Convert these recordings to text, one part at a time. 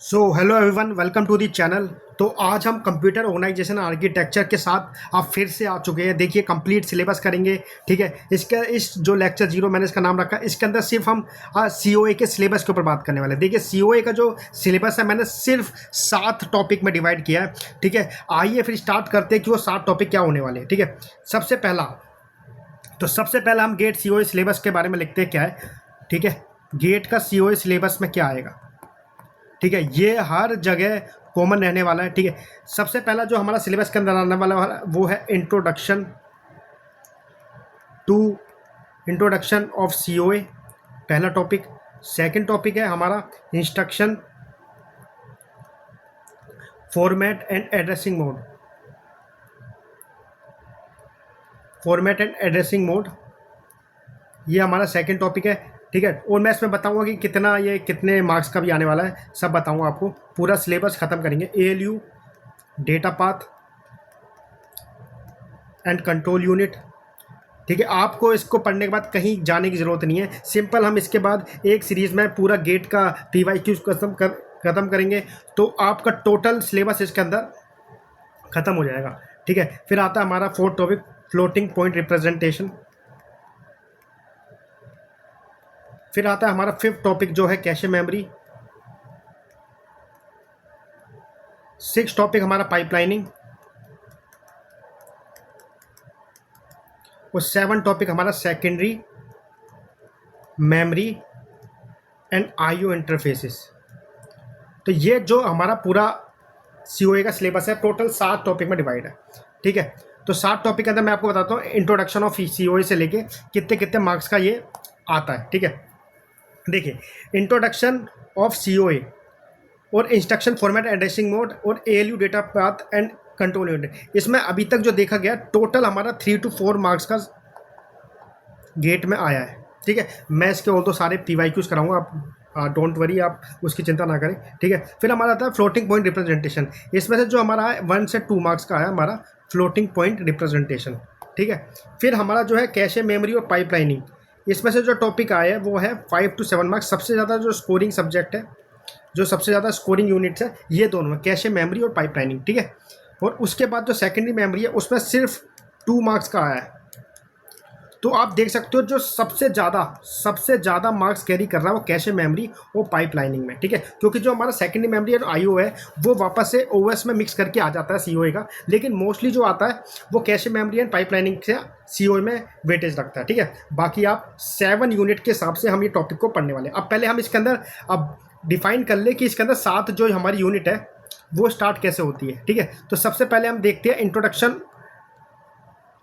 So hello everyone, welcome to the channel. तो आज हम कंप्यूटर ऑर्गेनाइजेशन आर्किटेक्चर के साथ आप फिर से आ चुके हैं। देखिए, कंप्लीट सिलेबस करेंगे। ठीक है, इसका इस जो लेक्चर जीरो मैंने इसका नाम रखा, इसके अंदर सिर्फ हम सीओए के सिलेबस के ऊपर बात करने वाले हैं। देखिए, सीओए का जो सिलेबस है मैंने सिर्फ 7 टॉपिक में डिवाइड किया है। ठीक है, आइए फिर स्टार्ट करते हैं कि वो 7 टॉपिक क्या होने वाले हैं। ठीक है, सबसे पहला हम गेट सीओए सिलेबस के बारे में लिखते हैं क्या है। ठीक है, गेट का सीओए सिलेबस में क्या आएगा। ठीक है, ये हर जगह कॉमन रहने वाला है। ठीक है, सबसे पहला जो हमारा सिलेबस के अंदर आने वाला वो है टू इंट्रोडक्शन ऑफ सीओए, पहला टॉपिक। सेकंड टॉपिक है हमारा instruction format and addressing mode. Format and addressing mode ये हमारा सेकंड टॉपिक है। ठीक है, और मैं इसमें बताऊंगा कि कितने मार्क्स का भी आने वाला है, सब बताऊंगा आपको। पूरा सिलेबस खत्म करेंगे। ALU, data path and control unit. ठीक है, आपको इसको पढ़ने के बाद कहीं जाने की ज़रूरत नहीं है। सिंपल हम इसके बाद एक सीरीज़ में पूरा गेट का पीवाईक्यू खत्म करेंगे, तो आपका टोटल सिलेबस इसके अंदर ख़त्म हो जाएगा। ठीक है, फिर आता है हमारा fourth topic, floating point representation. फिर आता है हमारा फिफ्थ टॉपिक जो है कैशे मेमोरी। सिक्स टॉपिक हमारा पाइपलाइनिंग। और सेवन टॉपिक हमारा secondary memory and IO interfaces. तो ये जो हमारा पूरा सीओए का सिलेबस है, टोटल 7 टॉपिक में डिवाइड है। ठीक है, तो 7 टॉपिक के अंदर मैं आपको बताता हूँ इंट्रोडक्शन ऑफ सीओए से लेके कितने कितने मार्क्स का ये आता है। ठीक है, देखिए, इंट्रोडक्शन ऑफ सीओए और इंस्ट्रक्शन फॉर्मेट एड्रेसिंग मोड और ALU data path and control unit, इसमें अभी तक जो देखा गया टोटल हमारा 3 to 4 मार्क्स का गेट में आया है। ठीक है, मैं इसके और तो सारे पीवाईक्यूज कराऊंगा, आप डोंट वरी, आप उसकी चिंता ना करें। ठीक है, फिर हमारा आता है फ्लोटिंग पॉइंट रिप्रेजेंटेशन। इसमें से जो हमारा 1 से 2 मार्क्स का आया हमारा फ्लोटिंग पॉइंट रिप्रेजेंटेशन। ठीक है, फिर हमारा जो है कैशे मेमोरी और पाइपलाइनिंग, इसमें से जो टॉपिक आया है वो है 5 to 7 मार्क्स। सबसे ज़्यादा जो स्कोरिंग सब्जेक्ट है, जो सबसे ज़्यादा स्कोरिंग यूनिट्स है, ये दोनों है, कैशे मेमोरी और पाइपलाइनिंग। ठीक है, और उसके बाद जो सेकेंडरी मेमोरी है उसमें सिर्फ 2 मार्क्स का आया है। तो आप देख सकते हो जो सबसे ज़्यादा मार्क्स कैरी कर रहा है वो कैशे मेमोरी और पाइपलाइनिंग में। ठीक है, क्योंकि जो हमारा सेकेंडरी मेमोरी और आईओ है वो वापस से ओएस में मिक्स करके आ जाता है सीओए का, लेकिन मोस्टली जो आता है वो कैशे मेमोरी एंड पाइपलाइनिंग से सीओए में वेटेज रखता है। ठीक है, बाकी आप 7 यूनिट के हिसाब से हम ये टॉपिक को पढ़ने वाले हैं। अब पहले हम इसके अंदर अब डिफाइन कर ले कि इसके अंदर 7 जो हमारी यूनिट है वो स्टार्ट कैसे होती है। ठीक है, तो सबसे पहले हम देखते हैं इंट्रोडक्शन,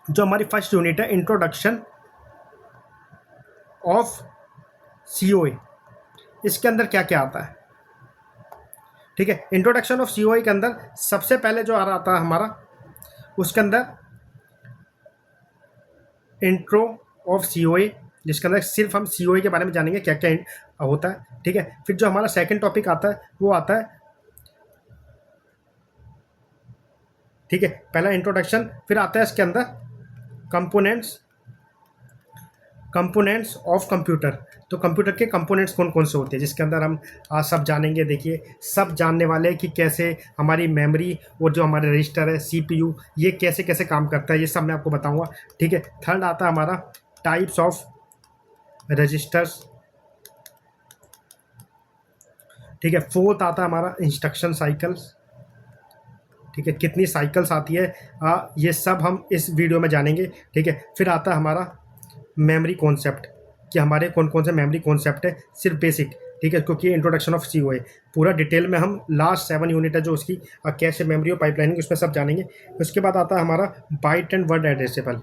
जो हमारी फर्स्ट यूनिट है, इंट्रोडक्शन ऑफ सीओए। इसके अंदर क्या क्या आता है। ठीक है, इंट्रोडक्शन ऑफ सीओए के अंदर सबसे पहले जो आ रहा था हमारा, उसके अंदर इंट्रो ऑफ सीओए, जिसके अंदर सिर्फ हम सीओए के बारे में जानेंगे क्या क्या होता है। ठीक है, फिर जो हमारा सेकंड टॉपिक आता है वो आता है, ठीक है, पहला इंट्रोडक्शन, फिर आता है इसके अंदर कंपोनेंट्स ऑफ कंप्यूटर। तो कंप्यूटर के कंपोनेंट्स कौन कौन से होते हैं, जिसके अंदर हम सब जानेंगे। देखिए, सब जानने वाले हैं कि कैसे हमारी मेमोरी और जो हमारे रजिस्टर है, सीपीयू, ये कैसे कैसे काम करता है, ये सब मैं आपको बताऊंगा। ठीक है, थर्ड आता है हमारा टाइप्स ऑफ रजिस्टर्स। ठीक है, फोर्थ आता है हमारा इंस्ट्रक्शन साइकिल्स। ठीक है, कितनी साइकिल्स आती है, ये सब हम इस वीडियो में जानेंगे। ठीक है, फिर आता है हमारा मेमोरी कॉन्सेप्ट, कि हमारे कौन कौन से मेमोरी कॉन्सेप्ट है, सिर्फ बेसिक। ठीक है, क्योंकि इंट्रोडक्शन ऑफ सीओए पूरा डिटेल में हम लास्ट 7 यूनिट है जो उसकी कैश मेमोरी और पाइपलाइनिंग, उसमें सब जानेंगे। उसके बाद आता है हमारा बाइट एंड वर्ड एड्रेसेबल।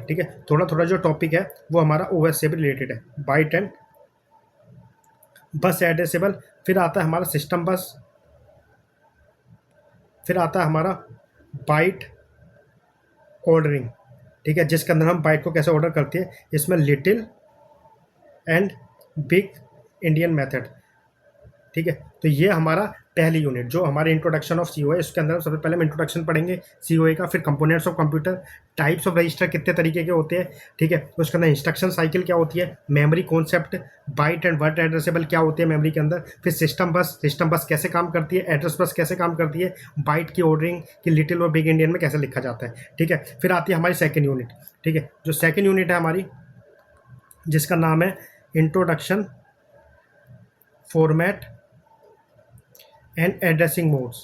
ठीक है, थोड़ा थोड़ा जो टॉपिक है वो हमारा ओएस से भी रिलेटेड है, बाइट एंड बस एड्रेसेबल। फिर आता है हमारा सिस्टम बस। फिर आता है हमारा बाइट ऑर्डरिंग। ठीक है, जिसके अंदर हम बाइट को कैसे ऑर्डर करते हैं, इसमें little and big Indian method. ठीक है, तो ये हमारा पहली यूनिट जो हमारे इंट्रोडक्शन ऑफ सीओए, इसके अंदर सबसे पहले हम इंट्रोडक्शन पढ़ेंगे सीओए का, फिर components of computer, types of register कितने तरीके के होते हैं, ठीक है, उसके अंदर इंस्ट्रक्शन साइकिल क्या होती है, memory concept, byte and word addressable क्या होते हैं मेमोरी के अंदर, फिर सिस्टम बस कैसे काम करती है, एड्रेस बस कैसे काम करती है, बाइट की ऑर्डरिंग कि लिटिल और बिग इंडियन में कैसे लिखा जाता है, ठीक है। फिर आती है हमारी सेकेंड यूनिट, ठीक है, जो सेकेंड यूनिट है हमारी जिसका नाम है introduction, format and addressing modes,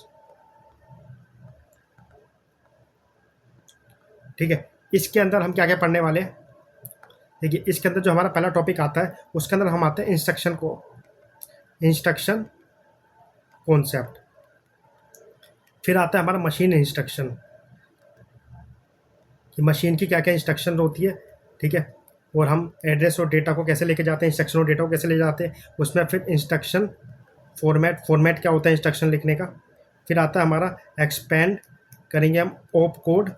ठीक है। इसके अंदर हम क्या क्या पढ़ने वाले हैं, देखिए इसके अंदर जो हमारा पहला टॉपिक आता है उसके अंदर हम आते हैं इंस्ट्रक्शन कॉन्सेप्ट, फिर आता है हमारा मशीन इंस्ट्रक्शन कि मशीन की क्या क्या इंस्ट्रक्शन होती है, ठीक है, और हम एड्रेस और डेटा को कैसे लेके जाते हैं, इंस्ट्रक्शन और डेटा को कैसे ले जाते हैं उसमें, फिर इंस्ट्रक्शन फॉर्मेट क्या होता है इंस्ट्रक्शन लिखने का, फिर आता है हमारा एक्सपेंड करेंगे हम ऑप कोड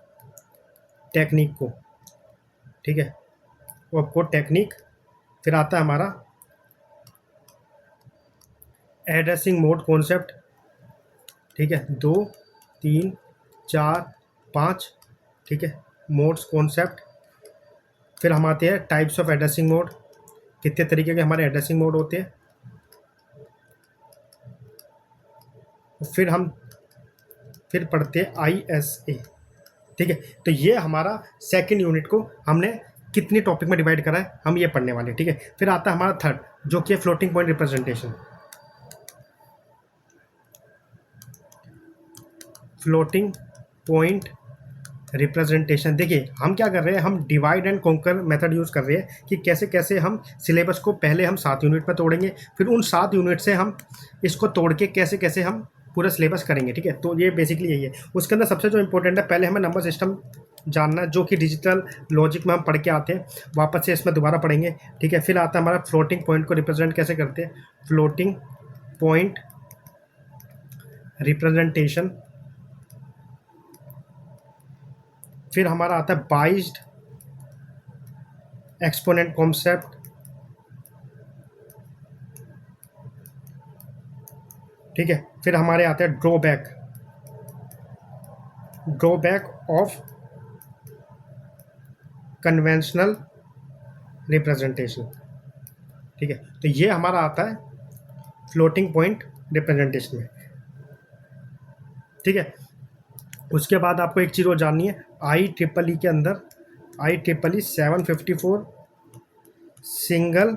टेक्निक को, ठीक है, ऑप कोड टेक्निक, फिर आता है हमारा एड्रेसिंग मोड कॉन्सेप्ट, ठीक है, 2 3 4 5, ठीक है, मोड्स कॉन्सेप्ट, फिर हम आते हैं टाइप्स ऑफ एड्रेसिंग मोड, कितने तरीके के हमारे एड्रेसिंग मोड होते हैं, फिर पढ़ते हैं ISA, ठीक है। तो ये हमारा सेकंड यूनिट को हमने कितनी टॉपिक में डिवाइड करा है हम ये पढ़ने वाले, ठीक है। फिर आता है हमारा थर्ड जो कि है floating point representation, floating point representation. देखिए हम क्या कर रहे हैं, हम divide and conquer method use कर रहे हैं कि कैसे कैसे हम सिलेबस को पहले हम 7 यूनिट में तोड़ेंगे, फिर उन 7 यूनिट से हम इसको तोड़ के कैसे कैसे हम पूरा सिलेबस करेंगे, ठीक है। तो ये बेसिकली यही है। उसके अंदर सबसे जो इंपॉर्टेंट है, पहले हमें नंबर सिस्टम जानना है जो कि डिजिटल लॉजिक में हम पढ़ के आते हैं, वापस से इसमें दोबारा पढ़ेंगे, ठीक है। फिर आता है हमारा फ्लोटिंग पॉइंट को रिप्रेजेंट कैसे करते हैं, फ्लोटिंग पॉइंट रिप्रेजेंटेशन, फिर हमारा आता है बाइज्ड एक्सपोनेंट कॉन्सेप्ट, ठीक है। फिर हमारे आते हैं ड्रॉबैक ऑफ कन्वेंशनल रिप्रेजेंटेशन, ठीक है। तो ये हमारा आता है फ्लोटिंग पॉइंट रिप्रेजेंटेशन में, ठीक है। उसके बाद आपको एक चीज़ और जाननी है, IEEE के अंदर IEEE 754 single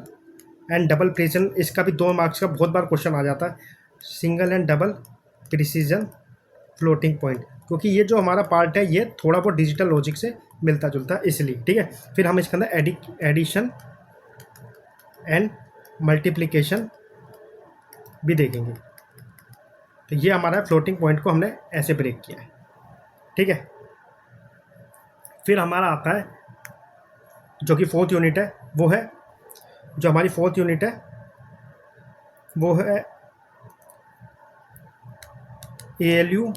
and double precision, इसका भी 2 मार्क्स का बहुत बार क्वेश्चन आ जाता है, single and double precision floating point, क्योंकि ये जो हमारा पार्ट है ये थोड़ा बहुत डिजिटल लॉजिक से मिलता जुलता है इसलिए, ठीक है। फिर हम इसके अंदर एडिशन एंड मल्टीप्लिकेशन भी देखेंगे। तो ये हमारा फ्लोटिंग पॉइंट को हमने ऐसे ब्रेक किया है, ठीक है। फिर हमारा आता है जो कि 4th यूनिट है, वो है जो हमारी 4th यूनिट है वो है ALU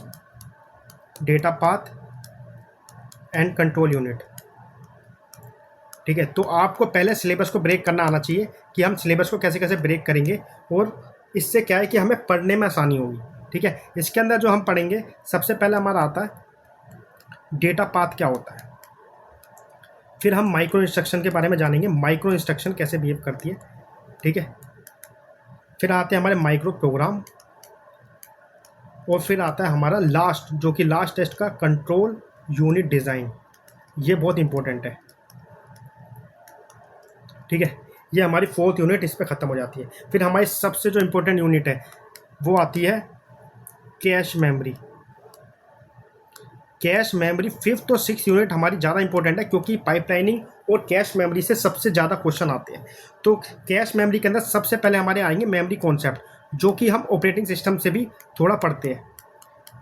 data path and control unit, ठीक है। तो आपको पहले सिलेबस को ब्रेक करना आना चाहिए कि हम सिलेबस को कैसे कैसे ब्रेक करेंगे, और इससे क्या है कि हमें पढ़ने में आसानी होगी, ठीक है। इसके अंदर जो हम पढ़ेंगे सबसे पहले हमारा आता है डेटा पाथ क्या होता है, फिर हम माइक्रो इंस्ट्रक्शन के बारे में जानेंगे, माइक्रो इंस्ट्रक्शन कैसे बिहेव करती है, ठीक है। फिर आते हैं हमारे माइक्रो प्रोग्राम, और फिर आता है हमारा लास्ट जो कि लास्ट टेस्ट का कंट्रोल यूनिट डिज़ाइन, ये बहुत इंपॉर्टेंट है, ठीक है। ये हमारी 4th यूनिट इस पर ख़त्म हो जाती है। फिर हमारी सबसे जो इम्पोर्टेंट यूनिट है वो आती है cache memory. Cache memory 5th और 6th यूनिट हमारी ज़्यादा इंपॉर्टेंट है, क्योंकि पाइपलाइनिंग और कैश मेमोरी से सबसे ज़्यादा क्वेश्चन आते हैं। तो कैश मेमोरी के अंदर सबसे पहले हमारे आएंगे मेमोरी कॉन्सेप्ट, जो कि हम ऑपरेटिंग सिस्टम से भी थोड़ा पढ़ते हैं,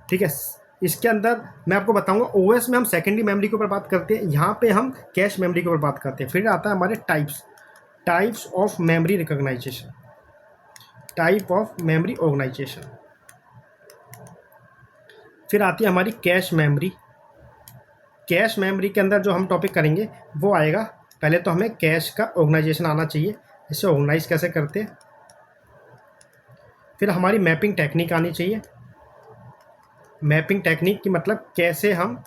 ठीक है। इसके अंदर मैं आपको बताऊंगा OS में हम सेकेंडरी मेमोरी के ऊपर बात करते हैं, यहाँ पे हम कैश मेमोरी के ऊपर बात करते हैं। फिर आता है हमारे types of memory recognization, type of memory organisation. फिर आती है हमारी कैश मेमोरी। कैश मेमोरी के अंदर जो हम टॉपिक करेंगे वो आएगा, पहले तो हमें कैश का ऑर्गेनाइजेशन आना चाहिए, इसे ऑर्गेनाइज कैसे करते हैं। फिर हमारी मैपिंग टेक्निक आनी चाहिए। मैपिंग टेक्निक की मतलब कैसे हम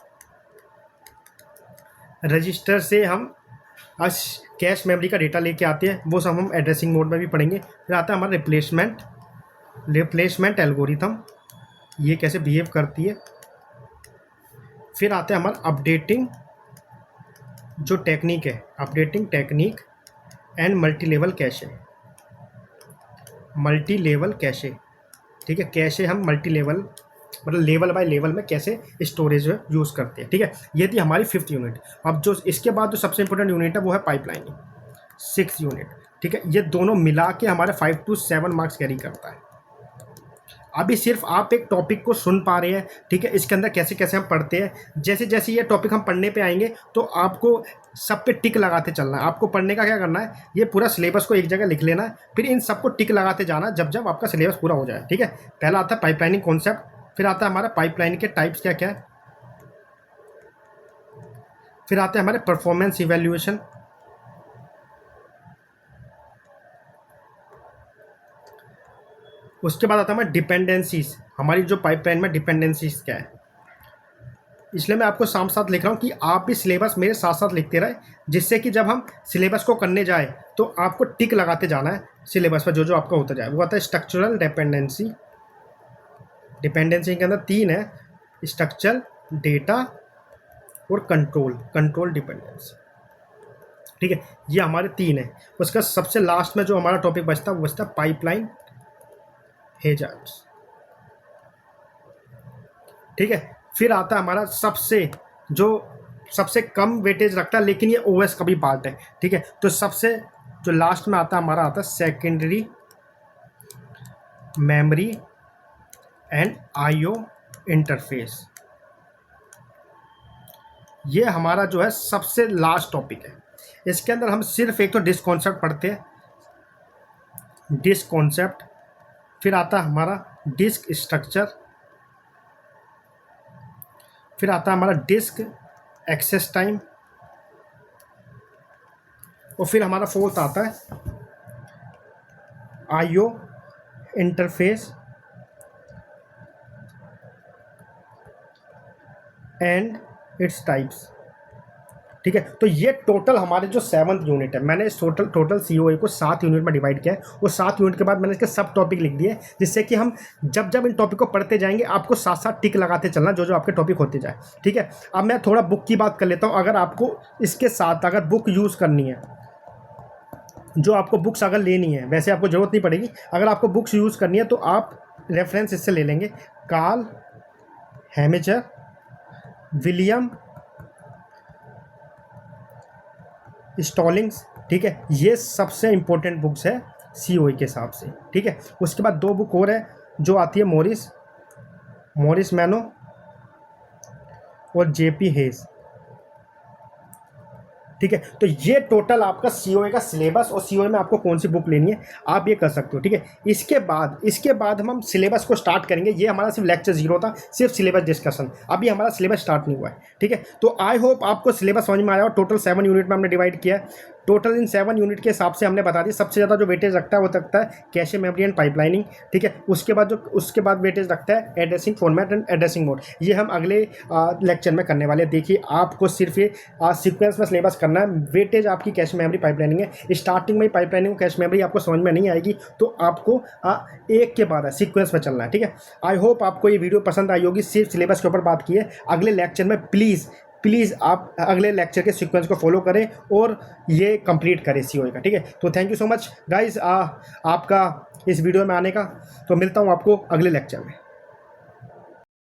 रजिस्टर से हम कैश मेमोरी का डेटा लेके आते हैं, वो सब हम एड्रेसिंग मोड में भी पढ़ेंगे। फिर आता है हमारा रिप्लेसमेंट एल्गोरिथम, ये कैसे बिहेव करती है। फिर आता है हमारा अपडेटिंग जो टेक्निक है, updating technique and multi level cache. ठीक है, कैशे हम मल्टी लेवल मतलब लेवल बाय लेवल में कैसे स्टोरेज यूज़ करते हैं। ठीक है, ये थी हमारी 5th यूनिट। अब जो इसके बाद जो सबसे इंपॉर्टेंट यूनिट है वो है पाइपलाइनिंग, 6th यूनिट। ठीक है, ये दोनों मिला के हमारे 5 to 7 मार्क्स कैरी करता है। अभी सिर्फ आप एक टॉपिक को सुन पा रहे हैं। ठीक है, इसके अंदर कैसे कैसे हम पढ़ते हैं, जैसे जैसे ये टॉपिक हम पढ़ने पे आएंगे तो आपको सब पे टिक लगाते चलना है। आपको पढ़ने का क्या करना है, ये पूरा सिलेबस को एक जगह लिख लेना है, फिर इन सबको टिक लगाते जाना जब जब आपका सिलेबस पूरा हो जाए। ठीक है, पहला आता है पाइपलाइनिंग कॉन्सेप्ट, फिर आता है हमारा पाइपलाइनिंग के टाइप्स क्या क्या है, फिर आते हैं हमारे परफॉर्मेंस इवैल्यूएशन, उसके बाद आता है हमारे डिपेंडेंसीज, हमारी जो पाइपलाइन में डिपेंडेंसीज क्या है। इसलिए मैं आपको साथ साथ लिख रहा हूँ कि आप भी सिलेबस मेरे साथ साथ लिखते रहे, जिससे कि जब हम सिलेबस को करने जाए तो आपको टिक लगाते जाना है सिलेबस पर, जो जो आपका होता जाए। वो आता है स्ट्रक्चरल डिपेंडेंसी। डिपेंडेंसी के अंदर 3 है, स्ट्रक्चर, डेटा और कंट्रोल डिपेंडेंसी। ठीक है, ये हमारे 3 है। उसका सबसे लास्ट में जो हमारा टॉपिक बचता है वो बचता है पाइपलाइन हैजार्ड्स। ठीक है, फिर आता है हमारा सबसे कम वेटेज रखता है, लेकिन ये ओएस का भी पार्ट है। ठीक है, तो सबसे जो लास्ट में आता है हमारा आता है secondary memory and IO interface. ये हमारा जो है सबसे लास्ट टॉपिक है। इसके अंदर हम सिर्फ एक तो डिस्क कॉन्सेप्ट पढ़ते हैं, डिस्क कॉन्सेप्ट, फिर आता है हमारा डिस्क स्ट्रक्चर, फिर आता है हमारा डिस्क एक्सेस टाइम, और फिर हमारा 4th आता है IO interface and its types. ठीक है, तो ये टोटल हमारे जो 7th यूनिट है, मैंने इस टोटल सीओए को 7 यूनिट में डिवाइड किया है। वो 7 यूनिट के बाद मैंने इसके सब टॉपिक लिख दिए, जिससे कि हम जब जब इन टॉपिक को पढ़ते जाएंगे आपको साथ साथ टिक लगाते चलना जो जो आपके टॉपिक होते जाए। ठीक है, अब मैं थोड़ा बुक की बात कर लेता हूँ। अगर आपको इसके साथ अगर बुक यूज़ करनी है, जो आपको बुक्स अगर लेनी है, वैसे आपको ज़रूरत नहीं पड़ेगी, अगर आपको बुक्स यूज़ करनी है तो आप रेफरेंस इससे ले लेंगे, कार्ल हैमेजर, विलियम स्टॉलिंग्स। ठीक है, ये सबसे इंपॉर्टेंट बुक्स है सीओई के हिसाब से। ठीक है, उसके बाद 2 बुक और है जो आती है मॉरिस मैनो और जेपी हेज। ठीक है, तो ये टोटल आपका सीओए का सिलेबस, और सीओए में आपको कौन सी बुक लेनी है आप ये कर सकते हो। ठीक है, इसके बाद हम सिलेबस को स्टार्ट करेंगे। ये हमारा सिर्फ लेक्चर 0 था, सिर्फ सिलेबस डिस्कशन, अभी हमारा सिलेबस स्टार्ट नहीं हुआ है। ठीक है, तो आई होप आपको सिलेबस समझ में आया। और टोटल 7 यूनिट में हमने डिवाइड किया है। टोटल इन 7 यूनिट के हिसाब से हमने बता दिया। सबसे ज़्यादा जो वेटेज रखता है वो रखता है कैशे मेमोरी एंड पाइपलाइनिंग। ठीक है, उसके बाद वेटेज रखता है addressing format and addressing mode. ये हम अगले लेक्चर में करने वाले हैं। देखिए, आपको सिर्फ ये सीक्वेंस में सिलेबस करना है। वेटेज आपकी कैशे मेमोरी पाइपलाइनिंग है। स्टार्टिंग में पाइपलाइनिंग कैशे मेमोरी आपको समझ में नहीं आएगी, तो आपको एक के बाद सीक्वेंस में चलना है। ठीक है, आई होप आपको ये वीडियो पसंद आई होगी। सिर्फ सिलेबस के ऊपर बात की है। अगले लेक्चर में प्लीज़ आप अगले लेक्चर के सीक्वेंस को फॉलो करें और ये कंप्लीट करें सीओए का। ठीक है, तो thank you so much guys आपका इस वीडियो में आने का। तो मिलता हूँ आपको अगले लेक्चर में।